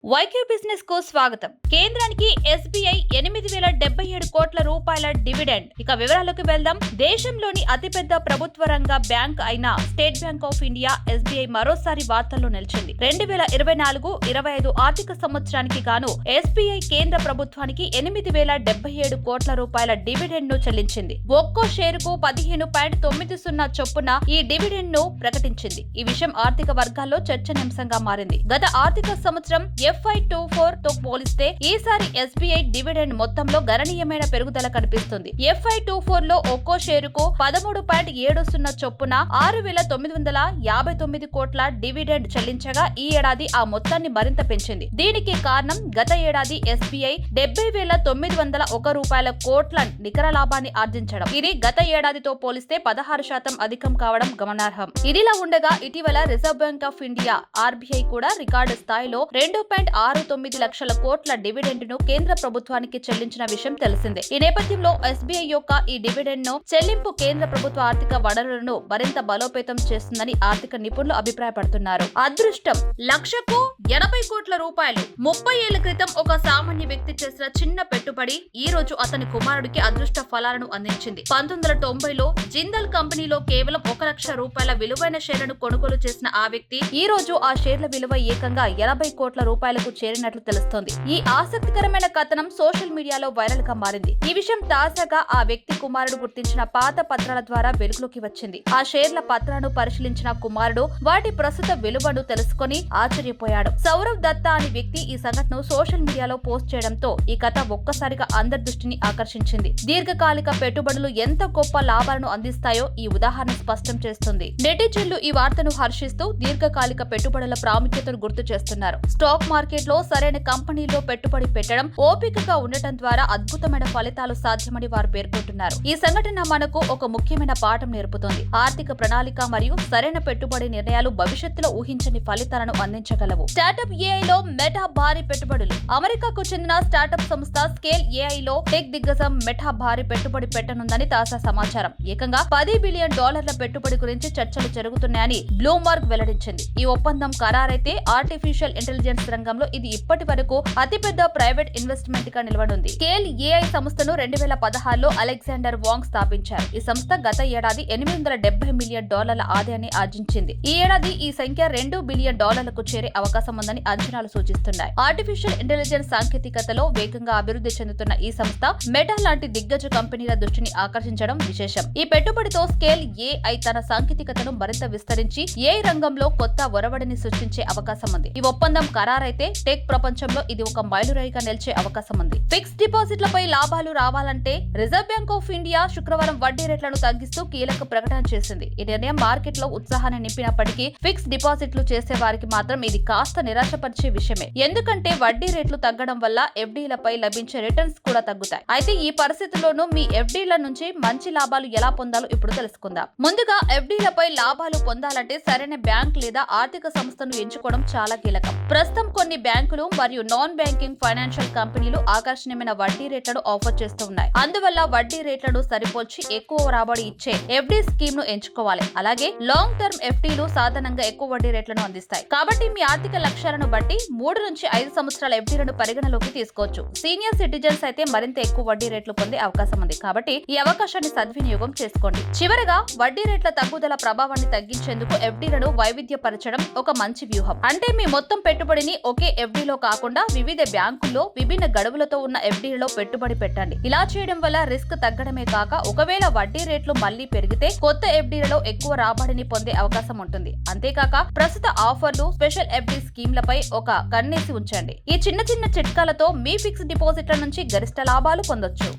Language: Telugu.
వైక్యూ బిజినెస్ కు స్వాగతం. కేంద్రానికి ఎస్బీఐ 8,077 కోట్ల రూపాయల డివిడెండ్. ఇక వివరాలకు వెళ్దాం. దేశంలోని అతిపెద్ద ప్రభుత్వ రంగ బ్యాంక్ అయిన state bank of India SBI మరోసారి వార్తల్లో నిలిచింది. 2024-25 ఆర్థిక సంవత్సరానికి గాను ఎస్బీఐ కేంద్ర ప్రభుత్వానికి 8,077 కోట్ల రూపాయల డివిడెండ్ ను చెల్లించింది. ఒక్కో షేరుకు 15.90 చొప్పున ఈ డివిడెండ్ ను ప్రకటించింది. ఈ విషయం ఆర్థిక వర్గాల్లో చర్చనీయాంశంగా మారింది. గత ఆర్థిక సంవత్సరం FY24 తో పోలిస్తే ఈసారి ఎస్బీఐ డివిడెండ్ మొత్తంలో గణనీయమైన పెరుగుదల కనిపిస్తుంది. FY24 లో ఒక్కో షేరుకు 13.70 చొప్పున 6,959 కోట్ల డివిడెండ్ చెల్లించగా ఈ ఏడాది ఆ మొత్తాన్ని మరింత పెంచింది. దీనికి కారణం గత ఏడాది ఎస్బీఐ 70,901 రూపాయల కోట్ల నికర లాభాన్ని ఆర్జించడం. ఇది గత ఏడాదితో పోలిస్తే 16% అధికం కావడం గమనార్హం. ఇదిలా ఉండగా ఇటీవల reserve bank of India RBI కూడా రికార్డు స్థాయిలో 2.69 లక్షల కోట్ల డివిడెండ్ ను కేంద్ర ప్రభుత్వానికి చెల్లించిన విషయం తెలిసిందే. ఈ నేపథ్యంలో ఎస్బీఐ యొక్క ఈ డివిడెండ్ ను చెల్లింపు కేంద్ర ప్రభుత్వ ఆర్థిక వనరులను మరింత బలోపేతం చేస్తుందని ఆర్థిక నిపుణులు అభిప్రాయపడుతున్నారు. అదృష్టం లక్షకు 80 కోట్ల రూపాయలు. 30 ఏళ్ల క్రితం ఒక సామాన్య వ్యక్తి చేసిన చిన్న పెట్టుబడి ఈ రోజు అతని కుమారుడికి అదృష్ట ఫలాలను అందించింది. 1990లో జిందాల్ కంపెనీలో కేవలం 1 లక్ష రూపాయల విలువైన షేర్లను కొనుగోలు చేసిన ఆ వ్యక్తి ఈ రోజు ఆ షేర్ల విలువ ఏకంగా 80 కోట్ల రూపాయలకు చేరినట్లు తెలుస్తోంది. ఈ ఆసక్తికరమైన కథనం సోషల్ మీడియాలో వైరల్ గా మారింది. ఈ విషయం తాజాగా ఆ వ్యక్తి కుమారుడు గుర్తించిన పాత పత్రాల ద్వారా వెలుగులోకి వచ్చింది. ఆ షేర్ల పత్రాలను పరిశీలించిన కుమారుడు వాటి ప్రస్తుత విలువను తెలుసుకుని ఆశ్చర్యపోయాడు. సౌరవ్ దత్తా అనే వ్యక్తి ఈ సంఘటనను సోషల్ మీడియాలో పోస్ట్ చేయడంతో ఈ కథ ఒక్కసారిగా అందరి దృష్టిని ఆకర్షించింది. దీర్ఘకాలిక పెట్టుబడులు ఎంత గొప్ప లాభాలను అందిస్తాయో ఈ ఉదాహరణ స్పష్టం చేస్తుంది. నెటిజన్లు ఈ వార్తను హర్షిస్తూ దీర్ఘకాలిక పెట్టుబడుల ప్రాముఖ్యతను గుర్తు చేస్తున్నారు. స్టాక్ మార్కెట్ లో సరైన కంపెనీలో పెట్టుబడి పెట్టడం, ఓపికగా ఉండటం ద్వారా అద్భుతమైన ఫలితాలు సాధ్యమని వారు పేర్కొంటున్నారు. ఈ సంఘటన మనకు ఒక ముఖ్యమైన పాఠం నేర్పుతుంది. ఆర్థిక ప్రణాళిక మరియు సరైన పెట్టుబడి నిర్ణయాలు భవిష్యత్తులో ఊహించని ఫలితాలను అందించగలవు. స్టార్టప్ ఏఐ లో మెటా భారీ పెట్టుబడులు. అమెరికాకు చెందిన స్టార్టప్ సంస్థ స్కేల్ ఏఐ లో టెక్ దిగ్గజం మెటా భారీ పెట్టుబడి పెట్టనుందని తాజా సమాచారం. ఏకంగా $10 బిలియన్ పెట్టుబడి గురించి చర్చలు జరుగుతున్నాయని బ్లూంబర్గ్ వెల్లడించింది. ఈ ఒప్పందం ఖరారైతే ఆర్టిఫిషియల్ ఇంటెలిజెన్స్ రంగంలో ఇది ఇప్పటి వరకు అతిపెద్ద ప్రైవేట్ ఇన్వెస్ట్మెంట్ గా నిలవనుంది. స్కేల్ ఏఐ సంస్థను 2016లో అలెగ్జాండర్ వాంగ్ స్థాపించారు. ఈ సంస్థ గత ఏడాది $870 మిలియన్ ఆదాయాన్ని ఆర్జించింది. ఈ ఏడాది ఈ సంఖ్య $2 బిలియన్ చేరే అవకాశం ఉందని అంచనాలు సూచిస్తున్నాయి. ఆర్టిఫిషియల్ ఇంటెలిజెన్స్ సాంకేతికతలో వేగంగా అభివృద్ధి చెందుతున్న ఈ సంస్థ మెటా లాంటి దిగ్గజ కంపెనీల దృష్టిని ఆకర్షించడం విశేషం. ఈ పెట్టుబడితో స్కేల్ ఏఐ తన సాంకేతికతను మరింత విస్తరించి ఏఐ రంగంలో కొత్త ఒరవడిని సృష్టించే అవకాశం ఉంది. ఈ ఒప్పందం ఖరారైతే టెక్ ప్రపంచంలో ఇది ఒక మైలురాయిగా నిలిచే అవకాశం ఉంది. ఫిక్స్ డిపాజిట్లపై లాభాలు రావాలంటే రిజర్వ్ బ్యాంక్ ఆఫ్ ఇండియా శుక్రవారం వడ్డీ రేట్లను తగ్గిస్తూ కీలక ప్రకటన చేసింది. ఈ నిర్ణయం మార్కెట్ లో ఉత్సాహాన్ని నింపినప్పటికీ ఫిక్స్ డిపాజిట్లు చేసే వారికి మాత్రం ఇది కాస్త నిరాశపరిచే విషయమే. ఎందుకంటే వడ్డీ రేట్లు తగ్గడం వల్ల ఎఫ్డీలపై లభించే రిటర్న్స్ కూడా తగ్గుతాయి. అయితే ఈ పరిస్థితుల్లోనూ మీ ఎఫ్డీల నుంచి మంచి లాభాలు ఎలా పొందాలో ఇప్పుడు తెలుసుకుందాం. ముందుగా ఎఫ్డీలపై లాభాలు పొందాలంటే సరైన బ్యాంక్ లేదా ఆర్థిక సంస్థను ఎంచుకోవడం చాలా కీలకం. ప్రస్తుతం కొన్ని బ్యాంకులు మరియు నాన్ బ్యాంకింగ్ ఫైనాన్షియల్ కంపెనీలు ఆకర్షణీయమైన వడ్డీ రేట్లను ఆఫర్ చేస్తూ ఉన్నాయి. అందువల్ల వడ్డీ రేట్లను సరిపోల్చి ఎక్కువ రాబడి ఇచ్చే ఎఫ్డీ స్కీమ్ ను ఎంచుకోవాలి. అలాగే లాంగ్ టర్మ్ ఎఫ్డీలు సాధారణంగా ఎక్కువ వడ్డీ రేట్లను అందిస్తాయి. కాబట్టి మీ ఆర్థిక లక్ష్యాలను బట్టి 3 నుంచి 5 సంవత్సరాల ఎఫ్డీలను పరిగణలోకి తీసుకోవచ్చు. సీనియర్ సిటిజన్స్ అయితే మరింత ఎక్కువ వడ్డీ రేట్లు పొందే అవకాశం ఉంది. కాబట్టి ఈ అవకాశాన్ని సద్వినియోగం చేసుకోండి. చివరగా వడ్డీ రేట్ల తగ్గుదల ప్రభావాన్ని తగ్గించేందుకు ఎఫ్డీలను వైవిధ్యపరచడం ఒక మంచి వ్యూహం. అంటే మీ మొత్తం పెట్టుబడిని ఒకే ఎఫ్డీలో కాకుండా వివిధ బ్యాంకుల్లో విభిన్న గడువులతో ఉన్న ఎఫ్డీలలో పెట్టుబడి పెట్టండి. ఇలా చేయడం వల్ల రిస్క్ తగ్గడమే కాక ఒకవేళ వడ్డీ రేట్లు మళ్లీ పెరిగితే కొత్త ఎఫ్డీలలో ఎక్కువ రాబడిని పొందే అవకాశం ఉంటుంది. అంతేకాక ప్రస్తుత ఆఫర్లు, స్పెషల్ ఎఫ్డీ స్కీమ్లపై ఒక కన్నేసి ఉంచండి. ఈ చిన్న చిన్న చిట్కాలతో మీ ఫిక్స్డ్ డిపాజిట్ల నుంచి గరిష్ట లాభాలు పొందొచ్చు.